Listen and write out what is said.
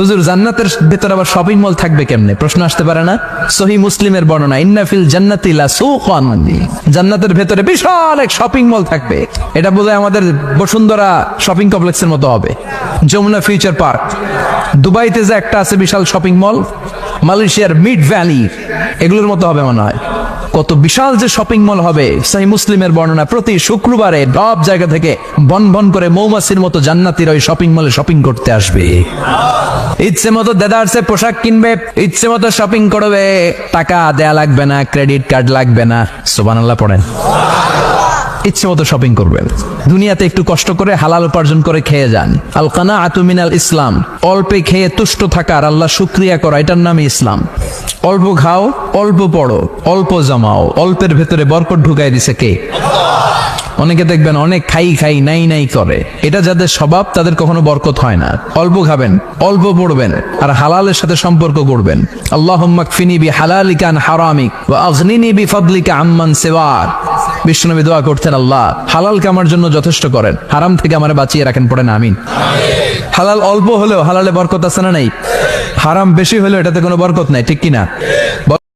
হুজুর জান্নাতের ভেতর আবার শপিং মল থাকবে কেমনে? প্রশ্ন আসতে পারে না? সহিহ মুসলিমের বর্ণনা, ইন্না ফিল জান্নাতি লাসুকান, জান্নাতের ভেতরে বিশাল এক শপিং মল থাকবে। এটা বোধহয় আমাদের বসুন্ধরা শপিং কমপ্লেক্সের মতো হবে, যমুনা ফিউচার পার্ক। দুবাইতে যে একটা আছে বিশাল শপিং মল, মালয়েশিয়ার মিড ভ্যালি, এগুলোর মতো হবে মনে হয়। কত বিশাল যে শপিং মল হবে। সহিহ মুসলিমের বর্ণনা, প্রতি শুক্রবারে সব জায়গা থেকে বন বন করে মৌমাছির মতো জান্নাতীরা ওই শপিং মলে শপিং করতে আসবে। ইচ্ছে মতো দেদারসে পোশাক কিনবে, ইচ্ছে মতো শপিং করবে, টাকা দেয়া লাগবে না, ক্রেডিট কার্ড লাগবে না। সুবহানাল্লাহ পড়েন। ইচ্ছে মতো শপিং করবেন। দুনিয়াতে একটু কষ্ট করে হালাল উপার্জন করে খেয়ে যান। আল কানাআতু মিনাল ইসলাম, অল্পে খেয়ে তুষ্ট থাকা আর আল্লাহ শুকরিয়া করা, এটার নামই ইসলাম। অল্প খাও, অল্প পড়ো, অল্প জমাও, অল্পের ভেতরে বরকত ঢুকাই দিছে কে? অনেকে দেখবেন অনেক খাই খাই নাই নাই করে, এটা যাদের স্বভাব তাদের কখনো বরকত হয় না। অল্প খাবেন, অল্প পড়বেন, আর হালালের সাথে সম্পর্ক করবেন। আল্লাহুম্মা কফিনি বিহালালিকা আন হারামিক ওয়া আগনিনি বিফাদলিকা আম্মান সিওয়াক। বিশ্বনবী দোয়া করতেন, আল্লাহ হালালকে আমার জন্য যথেষ্ট করেন, হারাম থেকে আমারে বাঁচিয়ে রাখেন। পড়েন আমিন। হালাল অল্প হলেও হালালে বরকত আছে না নাই? হারাম বেশি হলেও এটাতে কোনো বরকত নাই, ঠিক কিনা?